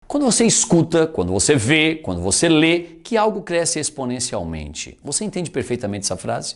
Quando você escuta, quando você vê, quando você lê, que algo cresce exponencialmente. Você entende perfeitamente essa frase?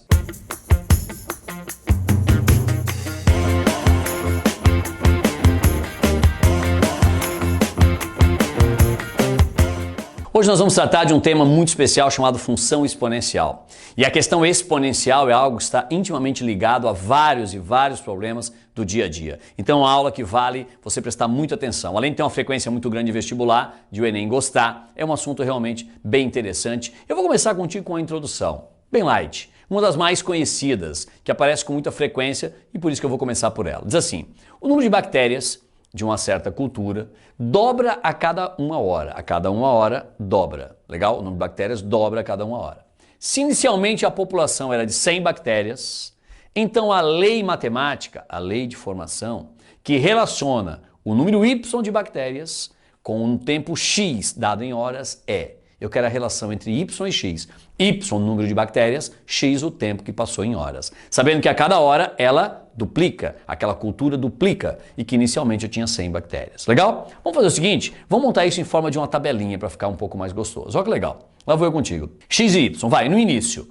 Hoje nós vamos tratar de um tema muito especial chamado função exponencial. E a questão exponencial é algo que está intimamente ligado a vários e vários problemas do dia a dia. Então é uma aula que vale você prestar muita atenção. Além de ter uma frequência muito grande de vestibular, de o Enem gostar, é um assunto realmente bem interessante. Eu vou começar contigo com a introdução, bem light. Uma das mais conhecidas, que aparece com muita frequência e por isso que eu vou começar por ela. Diz assim, o número de bactérias de uma certa cultura dobra a cada 1 hora. A cada 1 hora dobra. Legal? O número de bactérias dobra a cada 1 hora. Se inicialmente a população era de 100 bactérias, então a lei matemática, a lei de formação, que relaciona o número y de bactérias com um tempo x dado em horas é, eu quero a relação entre y e x. Y, o número de bactérias, x, o tempo que passou em horas. Sabendo que a cada hora ela duplica, aquela cultura duplica e que inicialmente eu tinha 100 bactérias. Legal? Vamos fazer o seguinte, vamos montar isso em forma de uma tabelinha para ficar um pouco mais gostoso. Olha que legal. Lá vou eu contigo. X e Y, vai, no início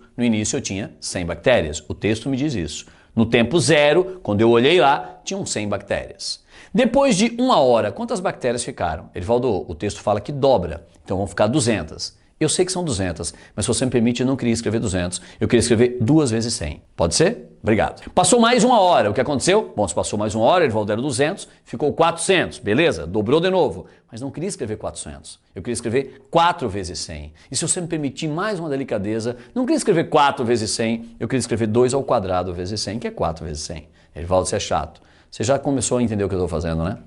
eu tinha 100 bactérias, o texto me diz isso. No tempo zero, quando eu olhei lá, tinham 100 bactérias. Depois de 1 hora, quantas bactérias ficaram? Erivaldo, o texto fala que dobra, então vão ficar 200. Eu sei que são 200, mas se você me permite, eu não queria escrever 200, eu queria escrever 2 vezes 100. Pode ser? Obrigado. Passou mais 1 hora, o que aconteceu? Bom, se passou mais 1 hora, Erivaldo era 200, ficou 400, beleza? Dobrou de novo, mas não queria escrever 400, eu queria escrever 4 vezes 100. E se você me permitir mais uma delicadeza, não queria escrever 4 vezes 100, eu queria escrever 2 ao quadrado vezes 100, que é 4 vezes 100. Erivaldo, você é chato. Você já começou a entender o que eu estou fazendo, né?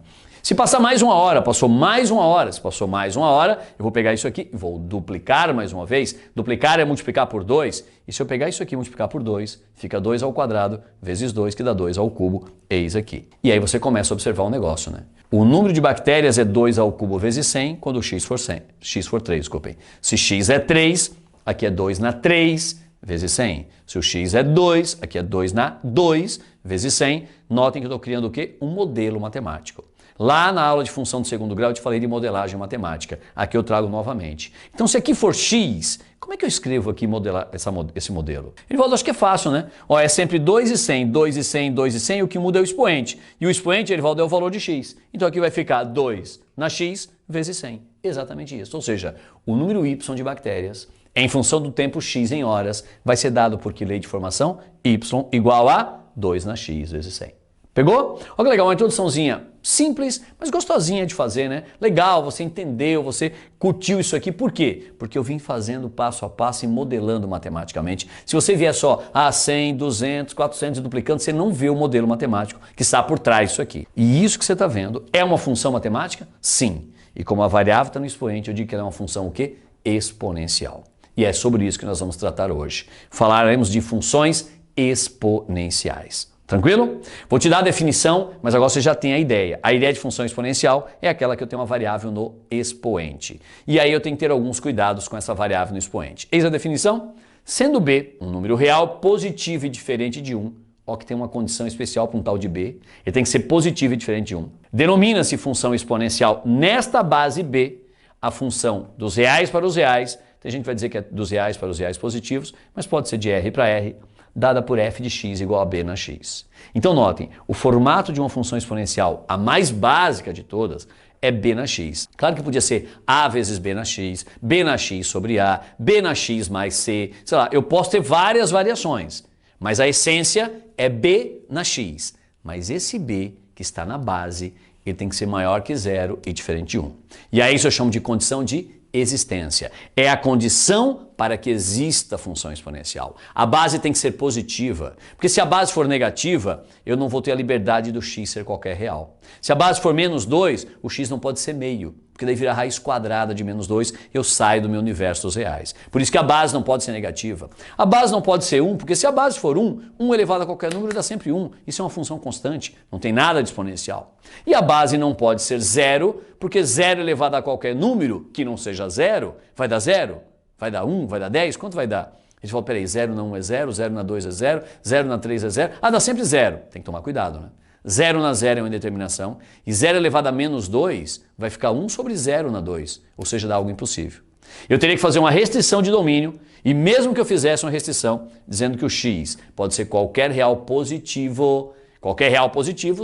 Se passar mais 1 hora, passou mais 1 hora, se passou mais 1 hora, eu vou pegar isso aqui e vou duplicar mais uma vez. Duplicar é multiplicar por 2, e se eu pegar isso aqui e multiplicar por 2, fica 2 ao quadrado vezes 2, que dá 2 ao cubo, eis aqui. E aí você começa a observar um negócio, né? O número de bactérias é 2 ao cubo vezes 100, quando x for 100, x for 3, desculpem. Se x é 3, aqui é 2 na 3, vezes 100. Se o x é 2, aqui é 2 na 2, vezes 100. Notem que eu estou criando o quê? Um modelo matemático. Lá na aula de função do segundo grau eu te falei de modelagem matemática. Aqui eu trago novamente. Então se aqui for x, como é que eu escrevo aqui modelar esse modelo? Erivaldo, acho que é fácil, né? Ó, é sempre 2 e 100, 2 e 100, 2 e 100, o que muda é o expoente. E o expoente, Erivaldo, é o valor de x. Então aqui vai ficar 2 na x vezes 100. Exatamente isso. Ou seja, o número y de bactérias em função do tempo x em horas vai ser dado por que lei de formação? Y igual a 2 na x vezes 100. Pegou? Olha que legal, uma introduçãozinha simples, mas gostosinha de fazer, né? Legal, você entendeu, você curtiu isso aqui. Por quê? Porque eu vim fazendo passo a passo e modelando matematicamente. Se você vier só 100, 200, 400 e duplicando, você não vê o modelo matemático que está por trás disso aqui. E isso que você está vendo é uma função matemática? Sim. E como a variável está no expoente, eu digo que ela é uma função o quê? Exponencial. E é sobre isso que nós vamos tratar hoje. Falaremos de funções exponenciais. Tranquilo? Vou te dar a definição, mas agora você já tem a ideia. A ideia de função exponencial é aquela que eu tenho uma variável no expoente. E aí eu tenho que ter alguns cuidados com essa variável no expoente. Eis a definição. Sendo b um número real positivo e diferente de 1, ó que tem uma condição especial para um tal de b, ele tem que ser positivo e diferente de 1. Denomina-se função exponencial nesta base b a função dos reais para os reais. Tem gente que vai dizer que é dos reais para os reais positivos, mas pode ser de r para r, dada por f de x igual a b na x. Então notem, o formato de uma função exponencial, a mais básica de todas, é b na x. Claro que podia ser a vezes b na x sobre a, b na x mais c, sei lá, eu posso ter várias variações, mas a essência é b na x. Mas esse b que está na base, ele tem que ser maior que 0 e diferente de 1. E aí isso eu chamo de condição de existência. É a condição para que exista a função exponencial. A base tem que ser positiva, porque se a base for negativa, eu não vou ter a liberdade do x ser qualquer real. Se a base for menos 2, o x não pode ser meio, porque daí vira raiz quadrada de menos 2, eu saio do meu universo dos reais. Por isso que a base não pode ser negativa. A base não pode ser 1, porque se a base for 1, 1 elevado a qualquer número dá sempre 1. Isso é uma função constante, não tem nada de exponencial. E a base não pode ser 0, porque 0 elevado a qualquer número que não seja 0, vai dar 0. Vai dar 1, vai dar 10, quanto vai dar? A gente fala, peraí, 0 na 1 é 0, 0 na 2 é 0, 0 na 3 é 0. Ah, dá sempre 0. Tem que tomar cuidado, né? 0 na 0 é uma indeterminação, e 0 elevado a menos 2 vai ficar 1 sobre 0 na 2, ou seja, dá algo impossível. Eu teria que fazer uma restrição de domínio, e mesmo que eu fizesse uma restrição dizendo que o x pode ser qualquer real positivo,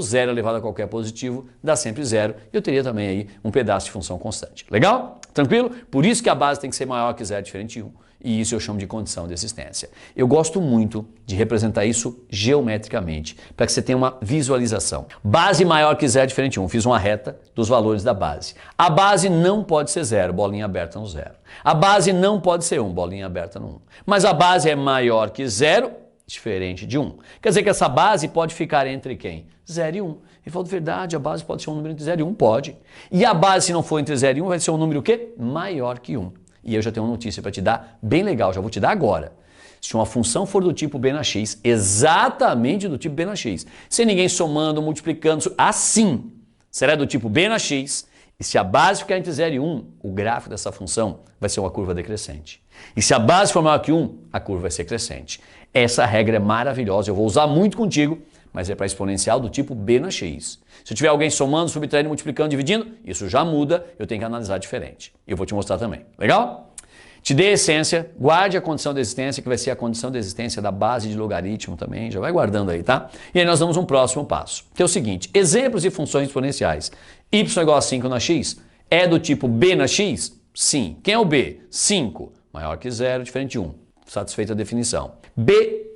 0 elevado a qualquer positivo dá sempre 0, eu teria também aí um pedaço de função constante. Legal? Tranquilo? Por isso que a base tem que ser maior que 0 diferente de 1. E isso eu chamo de condição de existência. Eu gosto muito de representar isso geometricamente, para que você tenha uma visualização. Base maior que 0 diferente de 1. Fiz uma reta dos valores da base. A base não pode ser 0, bolinha aberta no 0. A base não pode ser 1, bolinha aberta no 1. Mas a base é maior que 0, diferente de 1. Quer dizer que essa base pode ficar entre quem? 0 e 1. Ele falou de verdade, a base pode ser um número entre 0 e 1? Pode. E a base, se não for entre 0 e 1, vai ser um número o quê? Maior que 1. E eu já tenho uma notícia para te dar, bem legal, já vou te dar agora. Se uma função for do tipo b na x, exatamente do tipo b na x, sem ninguém somando, multiplicando, assim, será do tipo b na x, e se a base ficar entre 0 e 1, o gráfico dessa função vai ser uma curva decrescente. E se a base for maior que 1, a curva vai ser crescente. Essa regra é maravilhosa, eu vou usar muito contigo, mas é para exponencial do tipo b na x. Se tiver alguém somando, subtraindo, multiplicando, dividindo, isso já muda, eu tenho que analisar diferente. Eu vou te mostrar também. Legal? Te dei a essência, guarde a condição de existência, que vai ser a condição de existência da base de logaritmo também, já vai guardando aí, tá? E aí nós damos um próximo passo, que é o seguinte, exemplos de funções exponenciais. Y igual a 5 na x, é do tipo b na x? Sim. Quem é o b? 5, maior que 0, diferente de 1. Satisfeita a definição.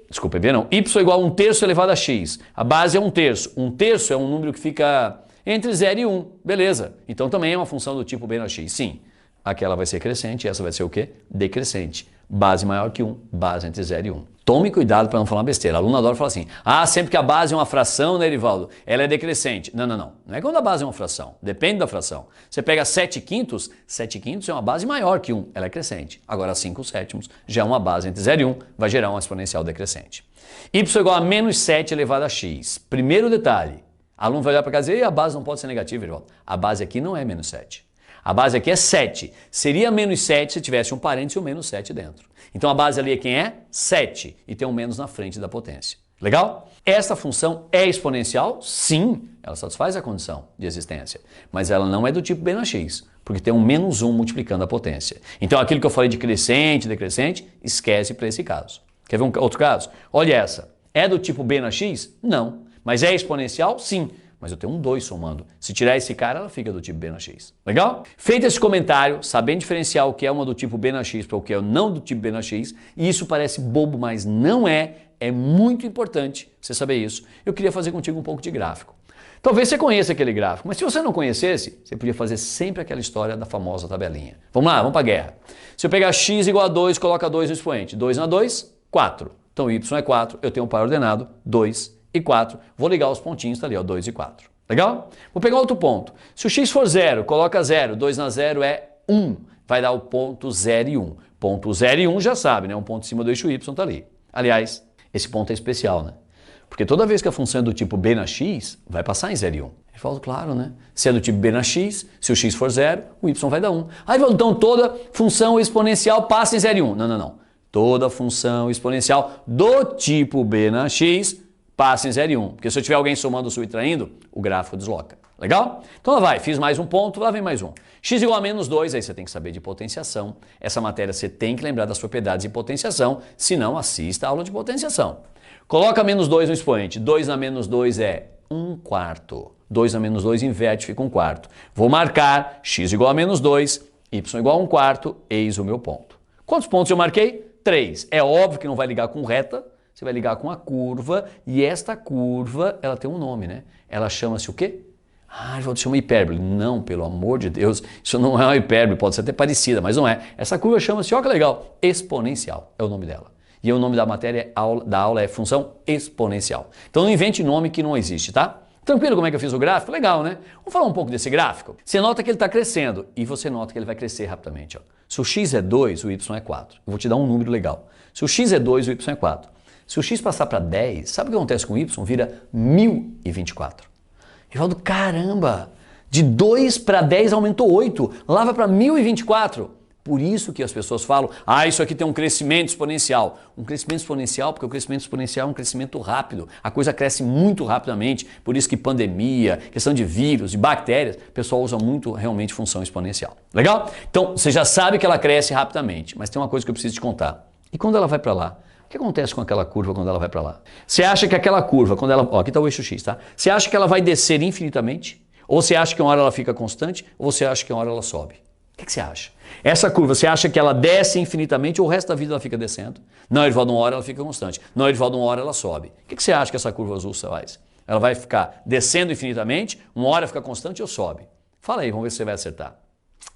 Desculpa, B não. Y igual a 1/3 elevado a x. A base é 1/3. 1/3 é um número que fica entre 0 e 1. Beleza. Então também é uma função do tipo b na x. Sim. Aquela vai ser crescente, essa vai ser o quê? Decrescente. Base maior que 1, base entre 0 e 1. Tome cuidado para não falar uma besteira. O aluno adora falar assim, sempre que a base é uma fração, né, Erivaldo? Ela é decrescente. Não. Não é quando a base é uma fração. Depende da fração. Você pega 7/5, 7/5 é uma base maior que 1, ela é crescente. Agora 5/7 já é uma base entre 0 e 1, vai gerar uma exponencial decrescente. Y igual a menos 7 elevado a x. Primeiro detalhe, o aluno vai olhar para cá e dizer, a base não pode ser negativa, Erivaldo. A base aqui não é menos 7. A base aqui é 7. Seria menos 7 se tivesse um parênteses e um menos 7 dentro. Então a base ali é quem é? 7. E tem um menos na frente da potência. Legal? Essa função é exponencial? Sim. Ela satisfaz a condição de existência. Mas ela não é do tipo b na x, porque tem um menos 1 multiplicando a potência. Então aquilo que eu falei de crescente, decrescente, esquece para esse caso. Quer ver um outro caso? Olha essa. É do tipo b na x? Não. Mas é exponencial? Sim. Mas eu tenho um 2 somando. Se tirar esse cara, ela fica do tipo b na x. Legal? Feito esse comentário, sabendo diferenciar o que é uma do tipo b na x para o que é não do tipo b na x, e isso parece bobo, mas não é, é muito importante você saber isso. Eu queria fazer contigo um pouco de gráfico. Talvez você conheça aquele gráfico, mas se você não conhecesse, você podia fazer sempre aquela história da famosa tabelinha. Vamos lá, vamos para a guerra. Se eu pegar x igual a 2, coloca 2 no expoente. 2 na 2, 4. Então y é 4, eu tenho um par ordenado, 2 e 4. Vou ligar os pontinhos, tá ali, ó, 2 e 4. Legal? Vou pegar outro ponto. Se o x for 0, coloca 0. 2 na 0 é 1. Vai dar o ponto 0 e 1. Ponto 0 e 1 já sabe, né? Um ponto em cima do eixo y tá ali. Aliás, esse ponto é especial, né? Porque toda vez que a função é do tipo b na x, vai passar em 0 e 1. Ele fala, claro, né? Se é do tipo b na x, se o x for 0, o y vai dar 1. Aí, então toda função exponencial passa em 0 e 1. Não. Toda função exponencial do tipo b na x passa em 0 e 1. Porque se eu tiver alguém somando ou subtraindo, o gráfico desloca. Legal? Então lá vai, fiz mais um ponto, lá vem mais um. X igual a menos 2, aí você tem que saber de potenciação. Essa matéria você tem que lembrar das propriedades de potenciação, se não assista a aula de potenciação. Coloca menos 2 no expoente. 2 na menos 2 é 1/4. 2 na menos 2 inverte, fica 1/4. Vou marcar x igual a menos 2, y igual a 1/4, eis o meu ponto. Quantos pontos eu marquei? 3. É óbvio que não vai ligar com reta, você vai ligar com a curva, e esta curva, ela tem um nome, né? Ela chama-se o quê? João, chama hipérbole. Não, pelo amor de Deus, isso não é uma hipérbole, pode ser até parecida, mas não é. Essa curva chama-se, olha que legal, exponencial, é o nome dela. E o nome da matéria da aula é função exponencial. Então não invente nome que não existe, tá? Tranquilo como é que eu fiz o gráfico? Legal, né? Vamos falar um pouco desse gráfico? Você nota que ele está crescendo, e você nota que ele vai crescer rapidamente. Ó. Se o x é 2, o y é 4. Eu vou te dar um número legal. Se o x é 2, o y é 4. Se o x passar para 10, sabe o que acontece com o y? Vira 1024. Rivaldo, caramba! De 2 para 10 aumentou 8. Lá vai para 1024. Por isso que as pessoas falam, isso aqui tem um crescimento exponencial. Um crescimento exponencial, porque o crescimento exponencial é um crescimento rápido. A coisa cresce muito rapidamente. Por isso que pandemia, questão de vírus, de bactérias, o pessoal usa muito realmente função exponencial. Legal? Então, você já sabe que ela cresce rapidamente, mas tem uma coisa que eu preciso te contar. E quando ela vai para lá? O que acontece com aquela curva quando ela vai para lá? Você acha que aquela curva, quando ela... aqui está o eixo X, tá? Você acha que ela vai descer infinitamente? Ou você acha que uma hora ela fica constante? Ou você acha que uma hora ela sobe? O que você acha? Essa curva, você acha que ela desce infinitamente ou o resto da vida ela fica descendo? Não, Erivaldo, uma hora ela fica constante. Não, Erivaldo, uma hora ela sobe. O que você acha que essa curva azul faz? Ela vai ficar descendo infinitamente, uma hora fica constante ou sobe? Fala aí, vamos ver se você vai acertar.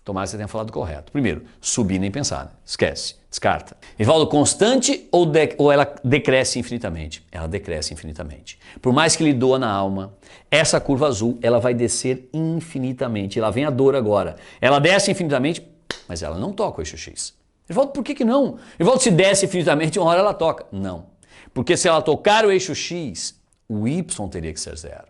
Tomara que você tenha falado correto. Primeiro, subir nem pensar, né? Esquece, descarta. Erivaldo, constante ou ela decresce infinitamente? Ela decresce infinitamente. Por mais que lhe doa na alma, essa curva azul, ela vai descer infinitamente. Lá vem a dor agora. Ela desce infinitamente, mas ela não toca o eixo X. Erivaldo, por que não? Erivaldo, se desce infinitamente, uma hora ela toca. Não. Porque se ela tocar o eixo X, o Y teria que ser zero.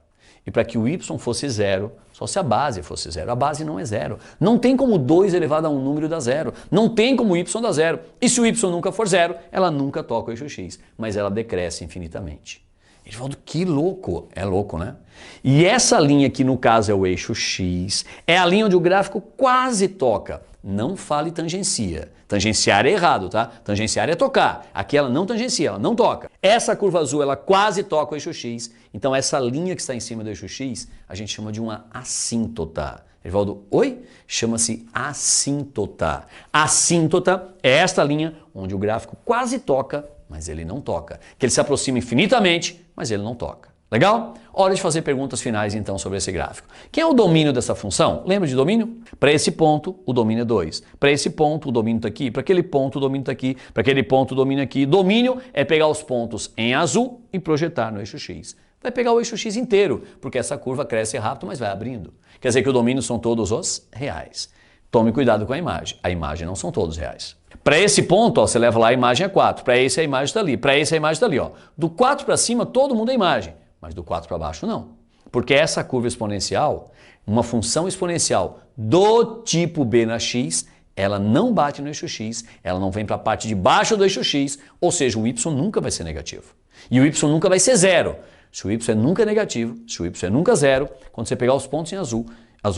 E para que o Y fosse zero, só se a base fosse zero. A base não é zero. Não tem como 2 elevado a um número dar zero. Não tem como Y dar zero. E se o Y nunca for zero, ela nunca toca o eixo X. Mas ela decresce infinitamente. Erivaldo, que louco. É louco, né? E essa linha que no caso é o eixo X, é a linha onde o gráfico quase toca. Não fale tangencia. Tangenciar é errado, tá? Tangenciar é tocar. Aqui ela não tangencia, ela não toca. Essa curva azul, ela quase toca o eixo X. Então essa linha que está em cima do eixo X, a gente chama de uma assíntota. Erivaldo, oi? Chama-se assíntota. Assíntota é esta linha onde o gráfico quase toca, mas ele não toca. Que ele se aproxima infinitamente, mas ele não toca. Legal? Hora de fazer perguntas finais então sobre esse gráfico. Quem é o domínio dessa função? Lembra de domínio? Para esse ponto, o domínio é 2. Para esse ponto, o domínio está aqui. Para aquele ponto, o domínio está aqui. Para aquele ponto, o domínio aqui. Domínio é pegar os pontos em azul e projetar no eixo X. Vai pegar o eixo X inteiro, porque essa curva cresce rápido, mas vai abrindo. Quer dizer que o domínio são todos os reais. Tome cuidado com a imagem. A imagem não são todos reais. Para esse ponto, ó, você leva lá a imagem é 4. Para esse a imagem está ali. Para esse a imagem está ali. Ó. Do 4 para cima, todo mundo é imagem. Mas do 4 para baixo, não. Porque essa curva exponencial, uma função exponencial do tipo b na x, ela não bate no eixo x, ela não vem para a parte de baixo do eixo x, ou seja, o y nunca vai ser negativo. E o y nunca vai ser zero. Se o y é nunca negativo, se o y é nunca zero, quando você pegar os pontos em azul,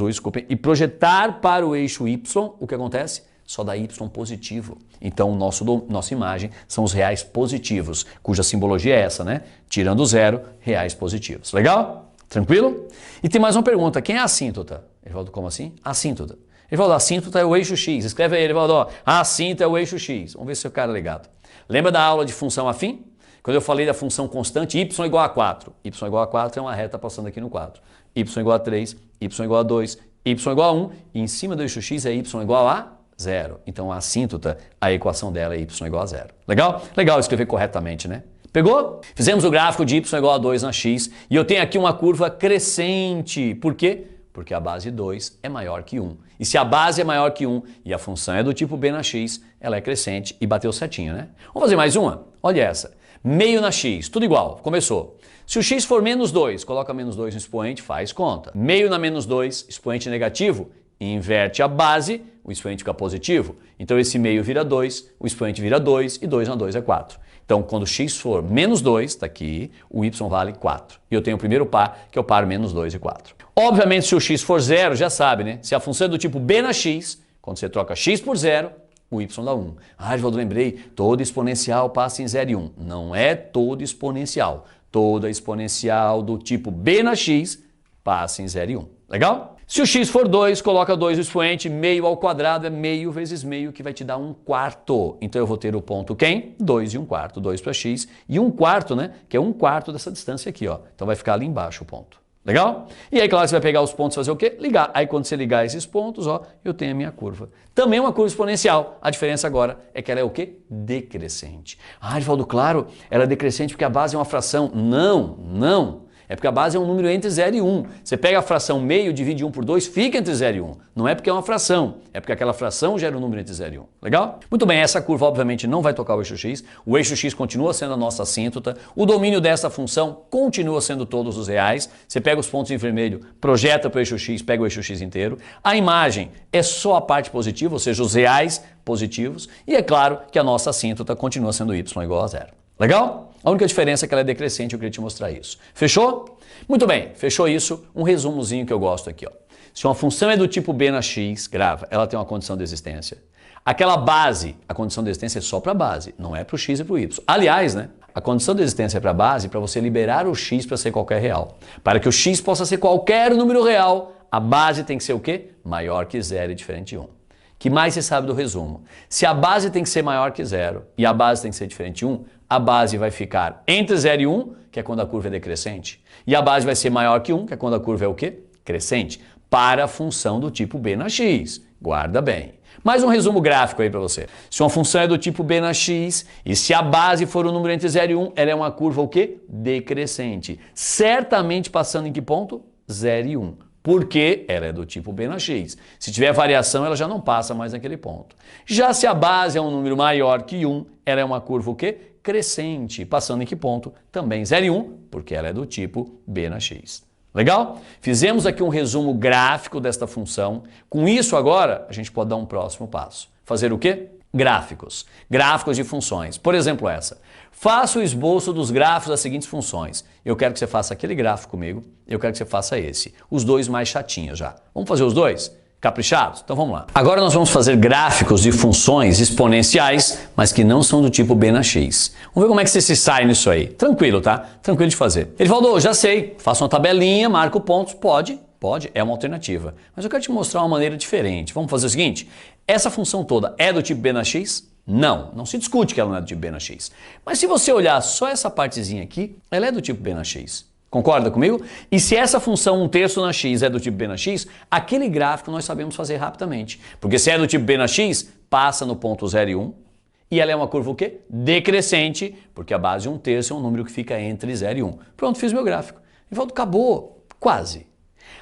desculpem, e projetar para o eixo y, o que acontece? Só dá y positivo. Então, nossa imagem são os reais positivos, cuja simbologia é essa, né? Tirando o zero, reais positivos. Legal? Tranquilo? E tem mais uma pergunta. Quem é a assíntota? Erivaldo, como assim? Assíntota. Erivaldo, a assíntota é o eixo X. Escreve aí, Erivaldo, ó. A assíntota é o eixo X. Vamos ver se o cara é ligado. Lembra da aula de função afim? Quando eu falei da função constante, y igual a 4. Y igual a 4 é uma reta passando aqui no 4. Y igual a 3, y igual a 2, y igual a 1. E em cima do eixo X é y igual a 0. Então a assíntota, a equação dela é y igual a 0. Legal? Legal escrever corretamente, né? Pegou? Fizemos o gráfico de y igual a 2 na x e eu tenho aqui uma curva crescente. Por quê? Porque a base 2 é maior que 1. E se a base é maior que 1 e a função é do tipo b na x, ela é crescente e bateu certinho, né? Vamos fazer mais uma? Olha essa. Meio na x, tudo igual, começou. Se o x for menos 2, coloca menos 2 no expoente, faz conta. Meio na menos 2, expoente negativo, inverte a base, o expoente fica positivo. Então esse meio vira 2, o expoente vira 2 e 2 na 2 é 4. Então quando x for menos 2, está aqui, o y vale 4. E eu tenho o primeiro par, que é o par menos 2 e 4. Obviamente se o x for 0, já sabe, né? Se a função é do tipo b na x, quando você troca x por 0, o y dá 1. Ah, Edvaldo, lembrei, toda exponencial passa em 0 e 1. Não é toda exponencial. Toda exponencial do tipo b na x passa em 0 e 1. Legal? Se o x for 2, coloca 2 no expoente, meio ao quadrado é meio vezes meio, que vai te dar 1/4. Então eu vou ter o ponto quem? 2 e 1/4. 2 para x e 1/4, né? Que é 1/4 dessa distância aqui, ó. Então vai ficar ali embaixo o ponto. Legal? E aí, claro, você vai pegar os pontos e fazer o quê? Ligar. Aí quando você ligar esses pontos, ó, eu tenho a minha curva. Também uma curva exponencial. A diferença agora é que ela é o quê? Decrescente. Ah, Edvaldo, claro, ela é decrescente porque a base é uma fração. Não, não. É porque a base é um número entre 0 e 1. Você pega a fração meio, divide 1 por 2, fica entre 0 e 1. Não é porque é uma fração, é porque aquela fração gera um número entre 0 e 1. Legal? Muito bem, essa curva obviamente não vai tocar o eixo x. O eixo x continua sendo a nossa assíntota. O domínio dessa função continua sendo todos os reais. Você pega os pontos em vermelho, projeta para o eixo x, pega o eixo x inteiro. A imagem é só a parte positiva, ou seja, os reais positivos. E é claro que a nossa assíntota continua sendo y igual a 0. Legal? A única diferença é que ela é decrescente, eu queria te mostrar isso. Fechou? Muito bem, fechou isso. Um resumozinho que eu gosto aqui, ó. Se uma função é do tipo b na x, grava, ela tem uma condição de existência. Aquela base, a condição de existência é só para a base, não é para o x e para o y. Aliás, né, a condição de existência é para a base para você liberar o x para ser qualquer real. Para que o x possa ser qualquer número real, a base tem que ser o quê? Maior que 0 e diferente de 1. Que mais você sabe do resumo? Se a base tem que ser maior que 0 e a base tem que ser diferente de 1, a base vai ficar entre 0 e 1, que é quando a curva é decrescente, e a base vai ser maior que 1, que é quando a curva é o quê? Crescente, para a função do tipo b na x. Guarda bem. Mais um resumo gráfico aí para você. Se uma função é do tipo b na x e se a base for um número entre 0 e 1, ela é uma curva o quê? Decrescente. Certamente passando em que ponto? 0 e 1. Porque ela é do tipo b na x. Se tiver variação, ela já não passa mais naquele ponto. Já se a base é um número maior que 1, ela é uma curva o quê? Crescente. Passando em que ponto? Também 0 e 1, porque ela é do tipo b na x. Legal? Fizemos aqui um resumo gráfico desta função. Com isso agora, a gente pode dar um próximo passo. Fazer o quê? Gráficos. Gráficos de funções. Por exemplo, essa. Faça o esboço dos gráficos das seguintes funções. Eu quero que você faça aquele gráfico comigo, eu quero que você faça esse. Os dois mais chatinhos já. Vamos fazer os dois? Caprichados? Então vamos lá. Agora nós vamos fazer gráficos de funções exponenciais, mas que não são do tipo b na x. Vamos ver como é que você se sai nisso aí. Tranquilo, tá? Tranquilo de fazer. Ele falou, já sei, faça uma tabelinha, marca pontos. Pode, é uma alternativa. Mas eu quero te mostrar uma maneira diferente. Vamos fazer o seguinte, essa função toda é do tipo b na x? Não se discute que ela não é do tipo b na x. Mas se você olhar só essa partezinha aqui, ela é do tipo b na x. Concorda comigo? E se essa função 1/3 na x é do tipo b na x, aquele gráfico nós sabemos fazer rapidamente. Porque se é do tipo b na x, passa no ponto 0 e 1. E ela é uma curva o quê? Decrescente, porque a base 1/3 é um número que fica entre 0 e 1. Pronto, fiz meu gráfico. E volta, acabou. Quase.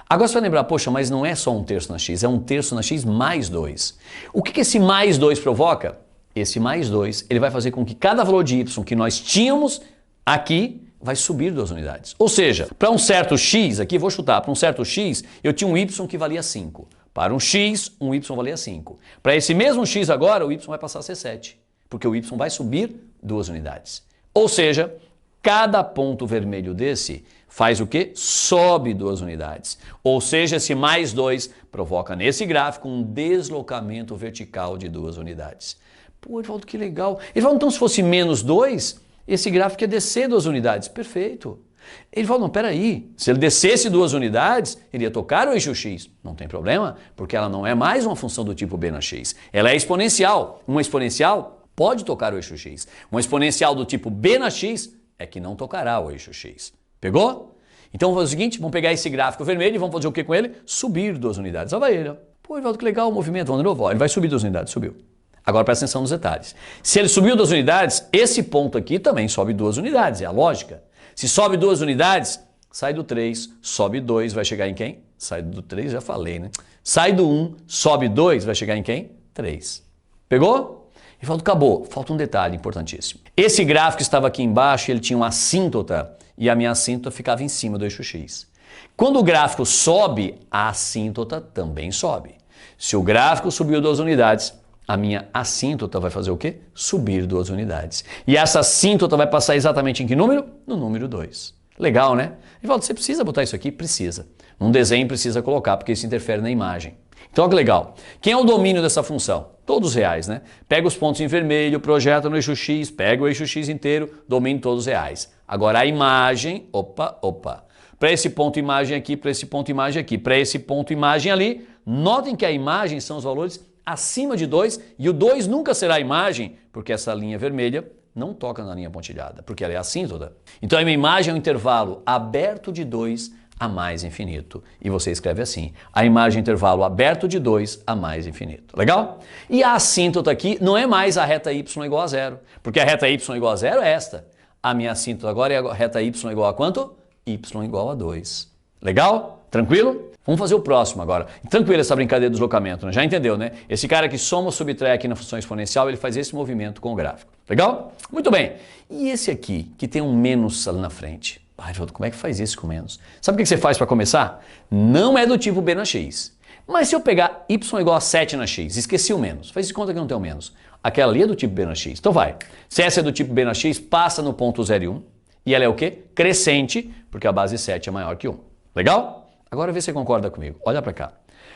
Agora você vai lembrar, poxa, mas não é só 1/3 na x, é 1/3 na x mais 2. O que esse mais 2 provoca? Esse mais 2, ele vai fazer com que cada valor de y que nós tínhamos aqui vai subir 2 unidades. Ou seja, para um certo x, aqui vou chutar, para um certo x, eu tinha um y que valia 5. Para um x, um y valia 5. Para esse mesmo x agora, o y vai passar a ser 7. Porque o y vai subir 2 unidades. Ou seja, cada ponto vermelho desse faz o quê? Sobe 2 unidades. Ou seja, esse mais 2 provoca nesse gráfico um deslocamento vertical de 2 unidades. Pô, Edvaldo, que legal. Edvaldo, então se fosse menos 2, esse gráfico ia descer 2 unidades. Perfeito. Ele falou, não, peraí, se ele descesse 2 unidades, ele ia tocar o eixo x. Não tem problema, porque ela não é mais uma função do tipo b na x. Ela é exponencial. Uma exponencial pode tocar o eixo x. Uma exponencial do tipo b na x é que não tocará o eixo x. Pegou? Então vamos fazer o seguinte, vamos pegar esse gráfico vermelho e vamos fazer o que com ele? Subir 2 unidades. Olha ele, ó. Pô, Edvaldo, que legal o movimento. Vamos de novo, ó. Ele vai subir 2 unidades, subiu. Agora presta atenção nos detalhes. Se ele subiu 2 unidades, esse ponto aqui também sobe 2 unidades, é a lógica. Se sobe 2 unidades, sai do 3, sobe 2, vai chegar em quem? Sai do 3, já falei, né? Sai do 1, sobe 2, vai chegar em quem? 3. Pegou? E falta, acabou. Falta um detalhe importantíssimo. Esse gráfico estava aqui embaixo, ele tinha uma assíntota e a minha assíntota ficava em cima do eixo x. Quando o gráfico sobe, a assíntota também sobe. Se o gráfico subiu 2 unidades, a minha assíntota vai fazer o quê? Subir 2 unidades. E essa assíntota vai passar exatamente em que número? No número 2. Legal, né? Evaldo, você precisa botar isso aqui? Precisa. Num desenho precisa colocar, porque isso interfere na imagem. Então, olha que legal. Quem é o domínio dessa função? Todos reais, né? Pega os pontos em vermelho, projeta no eixo x, pega o eixo x inteiro, domínio todos reais. Agora a imagem, opa. Para esse ponto imagem aqui, para esse ponto imagem aqui, para esse ponto imagem ali, notem que a imagem são os valores acima de 2 e o 2 nunca será imagem, porque essa linha vermelha não toca na linha pontilhada, porque ela é assíntota. Então a minha imagem é um intervalo aberto de 2 a mais infinito. E você escreve assim, a imagem é um intervalo aberto de 2 a mais infinito. Legal? E a assíntota aqui não é mais a reta y igual a 0, porque a reta y igual a 0 é esta. A minha assíntota agora é a reta y igual a quanto? y igual a 2. Legal? Tranquilo? Vamos fazer o próximo agora. Tranquilo essa brincadeira do deslocamento, né? Já entendeu, né? Esse cara que soma ou subtrai aqui na função exponencial, ele faz esse movimento com o gráfico. Legal? Muito bem. E esse aqui, que tem um menos ali na frente? Ai, João, como é que faz isso com menos? Sabe o que você faz para começar? Não é do tipo b na x. Mas se eu pegar y igual a 7 na x, esqueci o menos, faz de conta que não tem o menos. Aquela ali é do tipo b na x. Então vai. Se essa é do tipo b na x, passa no ponto 0 e 1. E ela é o quê? Crescente, porque a base 7 é maior que 1. Legal? Agora vê se você concorda comigo. Olha para cá.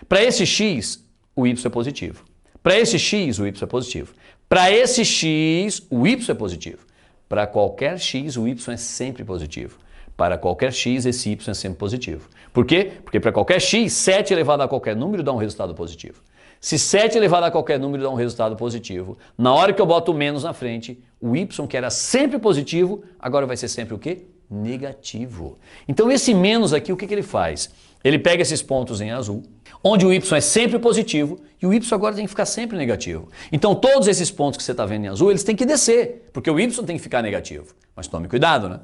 Para esse x, o y é positivo. Para esse x, o y é positivo. Para esse x, o y é positivo. Para qualquer x, o y é sempre positivo. Para qualquer x, esse y é sempre positivo. Por quê? Porque para qualquer x, 7 elevado a qualquer número dá um resultado positivo. Se 7 elevado a qualquer número dá um resultado positivo, na hora que eu boto o menos na frente, o y, que era sempre positivo, agora vai ser sempre o quê? Negativo. Então esse menos aqui, o que ele faz? Ele pega esses pontos em azul, onde o y é sempre positivo e o y agora tem que ficar sempre negativo. Então todos esses pontos que você está vendo em azul, eles têm que descer, porque o y tem que ficar negativo. Mas tome cuidado, né?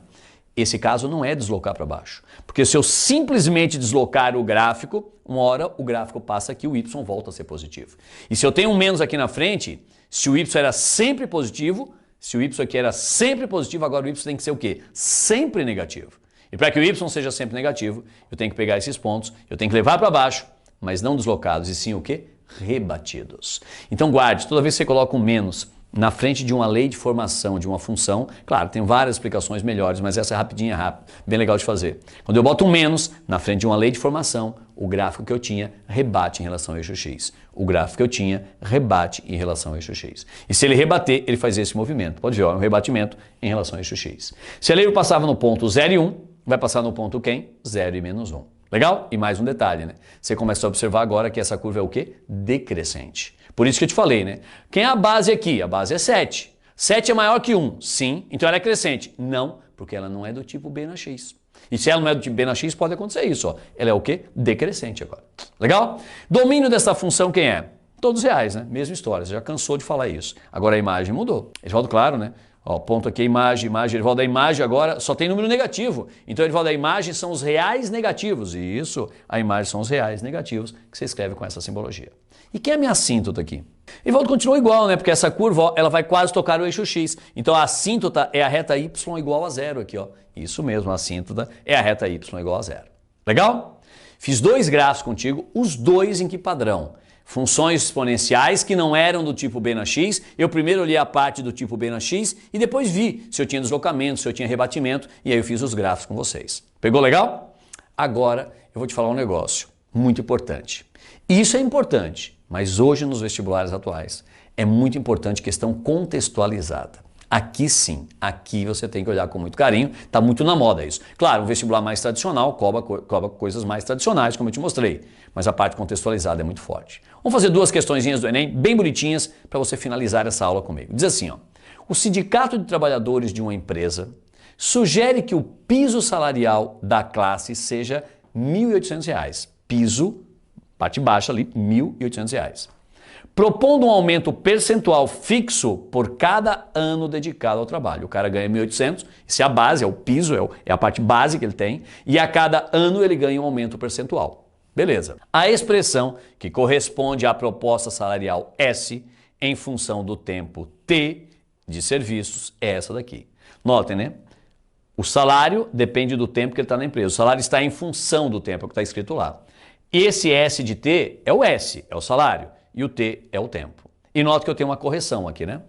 Esse caso não é deslocar para baixo, porque se eu simplesmente deslocar o gráfico, uma hora o gráfico passa aqui e o y volta a ser positivo. E se eu tenho um menos aqui na frente, se o y era sempre positivo, se o y aqui era sempre positivo, agora o y tem que ser o quê? Sempre negativo. E para que o y seja sempre negativo, eu tenho que pegar esses pontos, eu tenho que levar para baixo, mas não deslocados, e sim o quê? Rebatidos. Então guarde, toda vez que você coloca um menos na frente de uma lei de formação de uma função, claro, tem várias explicações melhores, mas essa é rapidinha, rápida, bem legal de fazer. Quando eu boto um menos na frente de uma lei de formação, o gráfico que eu tinha rebate em relação ao eixo x. O gráfico que eu tinha rebate em relação ao eixo x. E se ele rebater, ele faz esse movimento. Pode ver, ó, um rebatimento em relação ao eixo x. Se a lei passava no ponto 0 e 1, vai passar no ponto quem? 0 e menos 1. Legal? E mais um detalhe, né? Você começa a observar agora que essa curva é o quê? Decrescente. Por isso que eu te falei, né? Quem é a base aqui? A base é 7. 7 é maior que 1? Sim. Então ela é crescente? Não, porque ela não é do tipo b na x. E se ela não é do tipo b na x, pode acontecer isso, ó. Ela é o quê? Decrescente agora. Legal? Domínio dessa função quem é? Todos reais, né? Mesma história, você já cansou de falar isso. Agora a imagem mudou. Edivaldo, claro, né? Ó, ponto aqui, imagem, Edivaldo, da imagem agora só tem número negativo. Então, Edivaldo, da imagem são os reais negativos. E isso, a imagem são os reais negativos que você escreve com essa simbologia. E quem é a minha assíntota aqui? Edivaldo, continua igual, né? Porque essa curva, ó, ela vai quase tocar o eixo x. Então, a assíntota é a reta y igual a 0 aqui, ó. Isso mesmo, a assíntota é a reta y igual a 0. Legal? Fiz 2 gráficos contigo, os dois em que padrão? Funções exponenciais que não eram do tipo b na x, eu primeiro olhei a parte do tipo b na x e depois vi se eu tinha deslocamento, se eu tinha rebatimento e aí eu fiz os gráficos com vocês. Pegou legal? Agora eu vou te falar um negócio muito importante. Isso é importante, mas hoje nos vestibulares atuais é muito importante questão contextualizada. Aqui sim, aqui você tem que olhar com muito carinho, está muito na moda isso. Claro, um vestibular mais tradicional cobra coisas mais tradicionais, como eu te mostrei, mas a parte contextualizada é muito forte. Vamos fazer 2 questõezinhas do Enem, bem bonitinhas, para você finalizar essa aula comigo. Diz assim, ó, o Sindicato de Trabalhadores de uma empresa sugere que o piso salarial da classe seja R$ 1.800. Piso, parte baixa ali, R$ 1.800. Propondo um aumento percentual fixo por cada ano dedicado ao trabalho. O cara ganha 1.800, isso é a base, é o piso, é a parte base que ele tem, e a cada ano ele ganha um aumento percentual. Beleza. A expressão que corresponde à proposta salarial S em função do tempo T de serviços é essa daqui. Notem, né? O salário depende do tempo que ele está na empresa. O salário está em função do tempo, é o que está escrito lá. Esse S de T é o S, é o salário. E o T é o tempo. E nota que eu tenho uma correção aqui, né?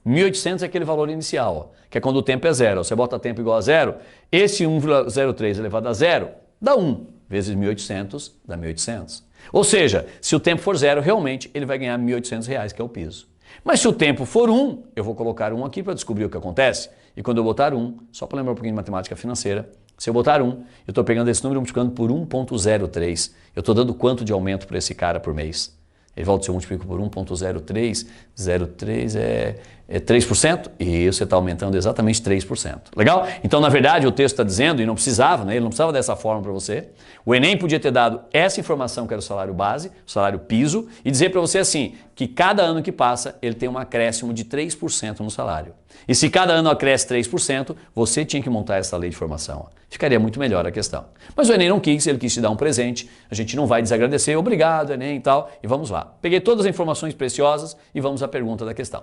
1.800 é aquele valor inicial, ó, que é quando o tempo é 0. Você bota tempo igual a 0, esse 1,03 elevado a 0 dá 1, vezes 1.800 dá 1.800. Ou seja, se o tempo for 0, realmente ele vai ganhar R$ 1.800, que é o piso. Mas se o tempo for 1, eu vou colocar 1 aqui para descobrir o que acontece. E quando eu botar 1, só para lembrar um pouquinho de matemática financeira, se eu botar 1, eu estou pegando esse número multiplicando por 1,03. Eu estou dando quanto de aumento para esse cara por mês? Ele volta, se eu multiplico por 1,03, 0,3 é 3%, e você está aumentando exatamente 3%. Legal? Então, na verdade, o texto está dizendo, e não precisava, né? Ele não precisava dessa forma para você. O Enem podia ter dado essa informação, que era o salário base, o salário piso, e dizer para você assim, que cada ano que passa, ele tem um acréscimo de 3% no salário. E se cada ano acresce 3%, você tinha que montar essa lei de formação. Ficaria muito melhor a questão. Mas o Enem não quis, ele quis te dar um presente, a gente não vai desagradecer, obrigado Enem e tal, e vamos lá. Peguei todas as informações preciosas e vamos à pergunta da questão.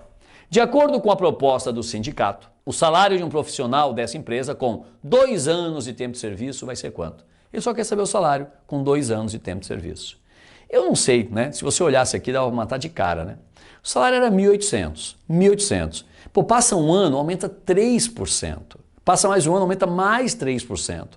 De acordo com a proposta do sindicato, o salário de um profissional dessa empresa com 2 anos de tempo de serviço vai ser quanto? Ele só quer saber o salário com 2 anos de tempo de serviço. Eu não sei, né? Se você olhasse aqui, dava pra matar de cara, né? O salário era 1.800. Pô, passa um ano, aumenta 3%. Passa mais um ano, aumenta mais 3%.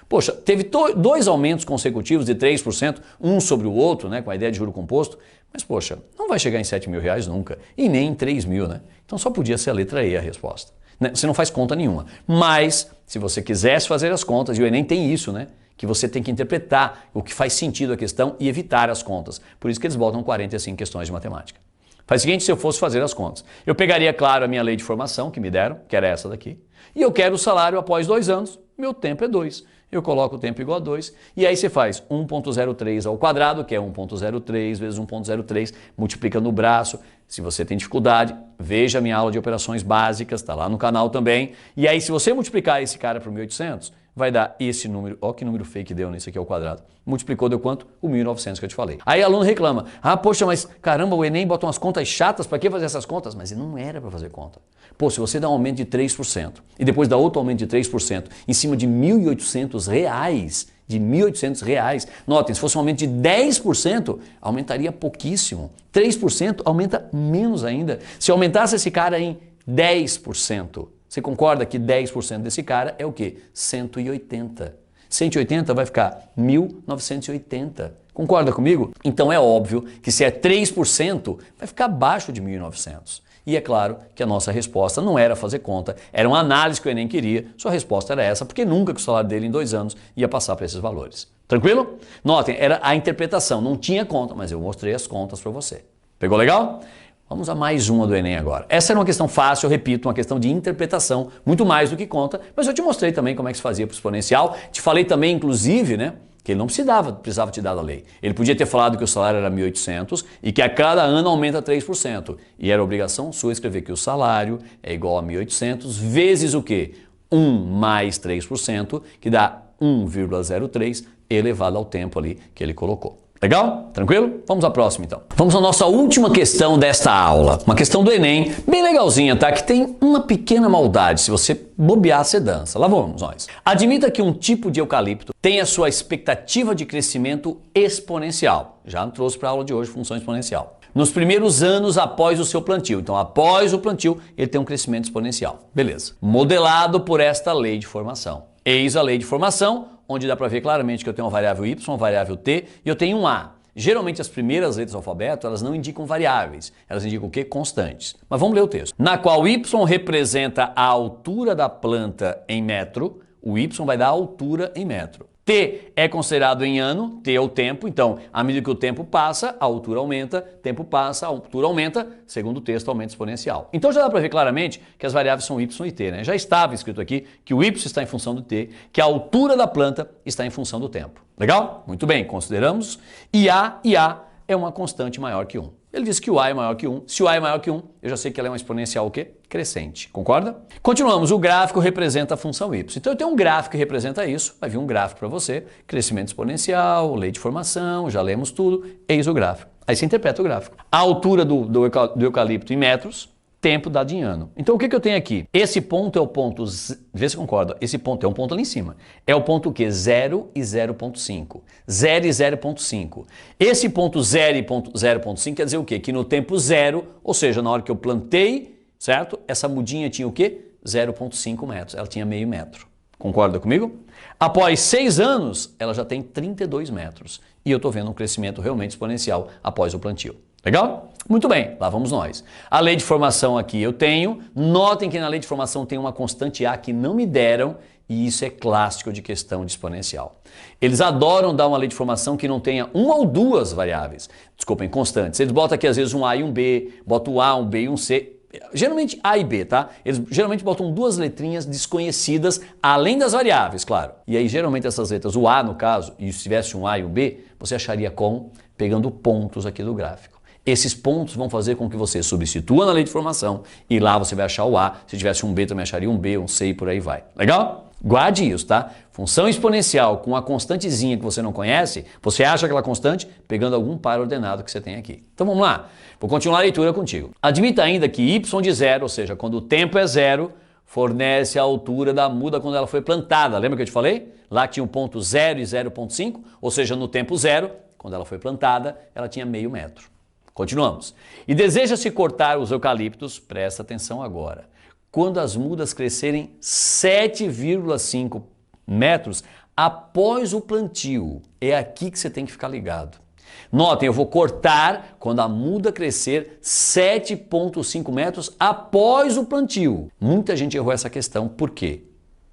Poxa, teve 2 aumentos consecutivos de 3%, um sobre o outro, né, com a ideia de juro composto, mas poxa, não vai chegar em R$7.000 nunca, e nem em 3.000, né? Então só podia ser a letra E a resposta. Né? Você não faz conta nenhuma. Mas, se você quisesse fazer as contas, e o Enem tem isso, né? Que você tem que interpretar o que faz sentido a questão e evitar as contas. Por isso que eles botam 45 questões de matemática. Faz o seguinte, se eu fosse fazer as contas, eu pegaria, claro, a minha lei de formação que me deram, que era essa daqui, e eu quero o salário após 2 anos, meu tempo é 2. Eu coloco o tempo igual a 2, e aí você faz 1,03 ao quadrado, que é 1,03 vezes 1,03, multiplica no braço. Se você tem dificuldade, veja a minha aula de operações básicas, está lá no canal também. E aí, se você multiplicar esse cara por 1.800, vai dar esse número. Olha que número fake deu nesse aqui ao quadrado. Multiplicou, deu quanto? O 1.900 que eu te falei. Aí aluno reclama, poxa, mas caramba, o Enem bota umas contas chatas, para que fazer essas contas? Mas não era para fazer conta. Pô, se você dá um aumento de 3% e depois dá outro aumento de 3% em cima de R$1.800, notem, se fosse um aumento de 10%, aumentaria pouquíssimo. 3% aumenta menos ainda. Se aumentasse esse cara em 10%, você concorda que 10% desse cara é o quê? 180. 180 vai ficar 1.980. Concorda comigo? Então é óbvio que se é 3%, vai ficar abaixo de 1.900. E é claro que a nossa resposta não era fazer conta, era uma análise que o Enem queria, sua resposta era essa, porque nunca que o salário dele em 2 anos ia passar para esses valores. Tranquilo? Notem, era a interpretação, não tinha conta, mas eu mostrei as contas para você. Pegou legal? Vamos a mais uma do Enem agora. Essa era uma questão fácil, eu repito, uma questão de interpretação, muito mais do que conta, mas eu te mostrei também como é que se fazia para o exponencial. Te falei também, inclusive, né, que ele não precisava te dar a lei. Ele podia ter falado que o salário era 1.800 e que a cada ano aumenta 3%. E era obrigação sua escrever que o salário é igual a 1.800 vezes o quê? 1 mais 3%, que dá 1,03 elevado ao tempo ali que ele colocou. Legal? Tranquilo? Vamos à próxima então. Vamos à nossa última questão desta aula. Uma questão do Enem, bem legalzinha, tá? Que tem uma pequena maldade, se você bobear, você dança. Lá vamos nós. Admita que um tipo de eucalipto tem a sua expectativa de crescimento exponencial. Já trouxe para a aula de hoje função exponencial. Nos primeiros anos após o seu plantio. Então, após o plantio, ele tem um crescimento exponencial. Beleza. Modelado por esta lei de formação. Eis a lei de formação, onde dá para ver claramente que eu tenho uma variável y, uma variável t e eu tenho um a. Geralmente as primeiras letras do alfabeto, elas não indicam variáveis, elas indicam o quê? Constantes. Mas vamos ler o texto. Na qual y representa a altura da planta em metro, o y vai dar a altura em metro. T é considerado em ano, T é o tempo, então, à medida que o tempo passa, a altura aumenta, tempo passa, a altura aumenta, segundo o texto, aumento exponencial. Então já dá para ver claramente que as variáveis são y e t, né? Já estava escrito aqui que o y está em função do t, que a altura da planta está em função do tempo. Legal? Muito bem, consideramos e a é uma constante maior que 1. Ele diz que o A é maior que 1. Se o A é maior que 1, eu já sei que ela é uma exponencial o quê? Crescente. Concorda? Continuamos. O gráfico representa a função y. Então eu tenho um gráfico que representa isso. Vai vir um gráfico para você. Crescimento exponencial, lei de formação, já lemos tudo. Eis o gráfico. Aí você interpreta o gráfico. A altura do eucalipto em metros, tempo dado em ano. Então o que eu tenho aqui? Esse ponto é o ponto, vê se concorda, esse ponto é um ponto ali em cima. É o ponto o quê? 0 e 0,5. 0 e 0,5. Esse ponto 0 e 0,5 quer dizer o quê? Que no tempo 0, ou seja, na hora que eu plantei, certo? Essa mudinha tinha o quê? 0,5 metros. Ela tinha meio metro. Concorda comigo? Após 6 anos, ela já tem 32 metros. E eu estou vendo um crescimento realmente exponencial após o plantio. Legal? Muito bem, lá vamos nós. A lei de formação aqui eu tenho. Notem que na lei de formação tem uma constante A que não me deram E isso é clássico de questão de exponencial. Eles adoram dar uma lei de formação que não tenha uma ou duas variáveis, desculpem, constantes. Eles botam aqui às vezes um A e um B, botam um A, um B e um C. Geralmente A e B, tá? Eles geralmente botam duas letrinhas desconhecidas, além das variáveis, claro. E aí geralmente essas letras, o A no caso, e se tivesse um A e um B, você acharia como? Pegando pontos aqui do gráfico. Esses pontos vão fazer com que você substitua na lei de formação e lá você vai achar o A. Se tivesse um B, também acharia um B, um C e por aí vai. Legal? Guarde isso, tá? Função exponencial com uma constantezinha que você não conhece, você acha aquela constante pegando algum par ordenado que você tem aqui. Então vamos lá, vou continuar a leitura contigo. Admita ainda que y de zero, ou seja, quando o tempo é zero, fornece a altura da muda quando ela foi plantada. Lembra que eu te falei? Lá tinha um ponto 0 e 0,5, ou seja, no tempo zero, quando ela foi plantada, ela tinha meio metro. Continuamos. E deseja-se cortar os eucaliptos, presta atenção agora, quando as mudas crescerem 7,5 metros após o plantio. É aqui que você tem que ficar ligado. Notem, eu vou cortar quando a muda crescer 7,5 metros após o plantio. Muita gente errou essa questão, por quê?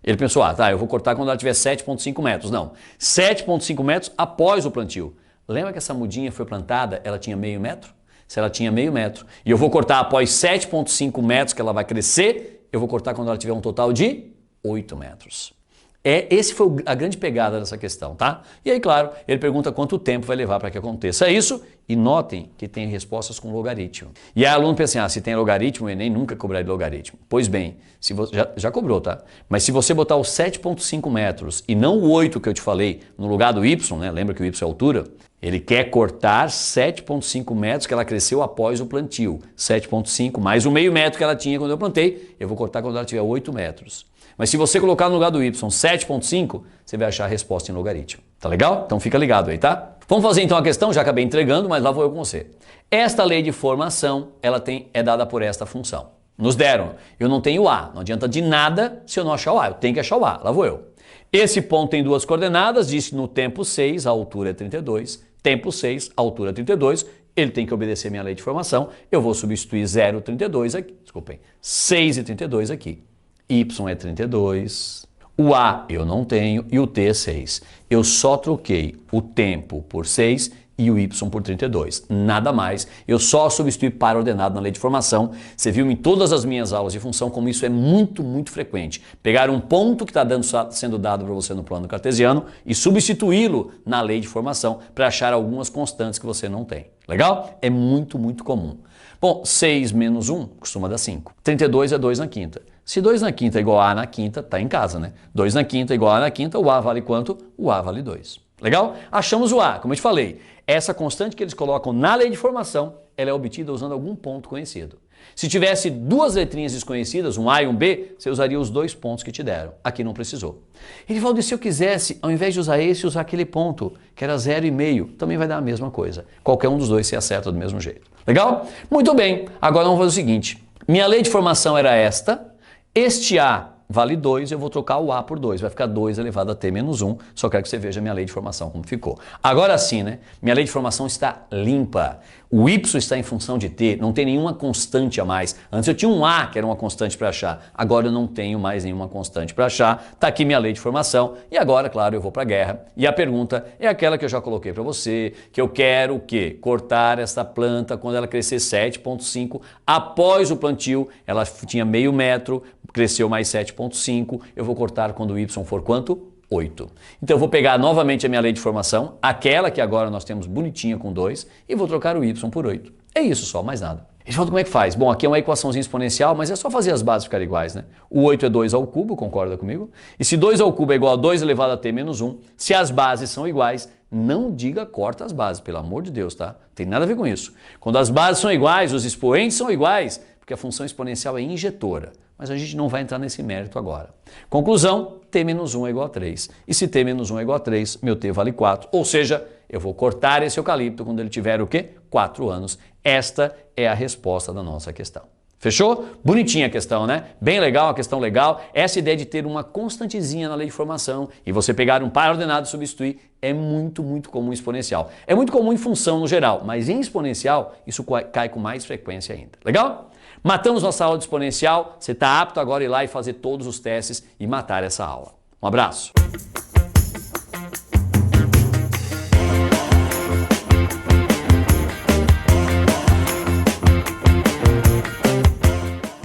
Ele pensou, eu vou cortar quando ela tiver 7,5 metros. Não, 7,5 metros após o plantio. Lembra que essa mudinha foi plantada, ela tinha meio metro? Se ela tinha meio metro e eu vou cortar após 7,5 metros que ela vai crescer, eu vou cortar quando ela tiver um total de 8 metros. Esse foi a grande pegada dessa questão, tá? E aí, claro, ele pergunta quanto tempo vai levar para que aconteça isso e notem que tem respostas com logaritmo. E aí o aluno pensa assim, se tem logaritmo, o Enem nunca cobraria logaritmo. Pois bem, se você, já cobrou, tá? Mas se você botar os 7,5 metros e não o 8 que eu te falei no lugar do y, né? Lembra que o y é a altura? Ele quer cortar 7,5 metros que ela cresceu após o plantio. 7,5 mais o meio metro que ela tinha quando eu plantei, eu vou cortar quando ela tiver 8 metros. Mas se você colocar no lugar do y 7,5, você vai achar a resposta em logaritmo. Tá legal? Então fica ligado aí, tá? Vamos fazer então a questão, já acabei entregando, mas lá vou eu com você. Esta lei de formação, ela é dada por esta função. Nos deram, eu não tenho A, não adianta de nada se eu não achar o A, eu tenho que achar o A, lá vou eu. Esse ponto tem duas coordenadas, disse no tempo 6, a altura é 32, tempo 6, a altura é 32, ele tem que obedecer minha lei de formação, eu vou substituir 0,32 aqui, desculpem, 6,32 aqui. Y é 32, o A eu não tenho e o T é 6. Eu só troquei o tempo por 6 e o Y por 32, nada mais. Eu só substituí par ordenado na lei de formação. Você viu em todas as minhas aulas de função como isso é muito, muito frequente. Pegar um ponto que está sendo dado para você no plano cartesiano e substituí-lo na lei de formação para achar algumas constantes que você não tem. Legal? É muito, muito comum. Bom, 6 menos 1 costuma dar 5. 32 é 2 na quinta. Se 2 na quinta é igual a na quinta, tá em casa, né? 2 na quinta é igual a na quinta, o A vale quanto? O A vale 2. Legal? Achamos o A, como eu te falei. Essa constante que eles colocam na lei de formação, ela é obtida usando algum ponto conhecido. Se tivesse duas letrinhas desconhecidas, um A e um B, você usaria os dois pontos que te deram. Aqui não precisou. Ele falou, se eu quisesse, ao invés de usar esse, usar aquele ponto, que era 0,5, também vai dar a mesma coisa. Qualquer um dos dois se acerta do mesmo jeito. Legal? Muito bem. Agora vamos fazer o seguinte. Minha lei de formação era esta. Este A vale 2, eu vou trocar o A por 2, vai ficar 2 elevado a T menos 1, só quero que você veja minha lei de formação como ficou. Agora sim, né? Minha lei de formação está limpa. O Y está em função de T, não tem nenhuma constante a mais. Antes eu tinha um A, que era uma constante para achar, agora eu não tenho mais nenhuma constante para achar. Está aqui minha lei de formação e agora, claro, eu vou para a guerra. E a pergunta é aquela que eu já coloquei para você, que eu quero o quê? Cortar essa planta quando ela crescer 7,5. Após o plantio, ela tinha meio metro, cresceu mais 7,5. Eu vou cortar quando o Y for quanto? 8. Então eu vou pegar novamente a minha lei de formação, aquela que agora nós temos bonitinha com 2, e vou trocar o Y por 8. É isso só, mais nada. Eles falam como é que faz? Bom, aqui é uma equaçãozinha exponencial, mas é só fazer as bases ficarem iguais, né? O 8 é 2 ao cubo, concorda comigo? E se 2 ao cubo é igual a 2 elevado a t menos 1, se as bases são iguais, não diga corta as bases, pelo amor de Deus, tá? Tem nada a ver com isso. Quando as bases são iguais, os expoentes são iguais, porque a função exponencial é injetora. Mas a gente não vai entrar nesse mérito agora. Conclusão, t menos 1 é igual a 3. E se t menos 1 é igual a 3, meu t vale 4. Ou seja, eu vou cortar esse eucalipto quando ele tiver o quê? 4 anos. Esta é a resposta da nossa questão. Fechou? Bonitinha a questão, né? Bem legal, a questão legal. Essa ideia de ter uma constantezinha na lei de formação e você pegar um par ordenado e substituir é muito, muito comum em exponencial. É muito comum em função no geral, mas em exponencial isso cai com mais frequência ainda. Legal? Matamos nossa aula de exponencial, você está apto agora a ir lá e fazer todos os testes e matar essa aula. Um abraço!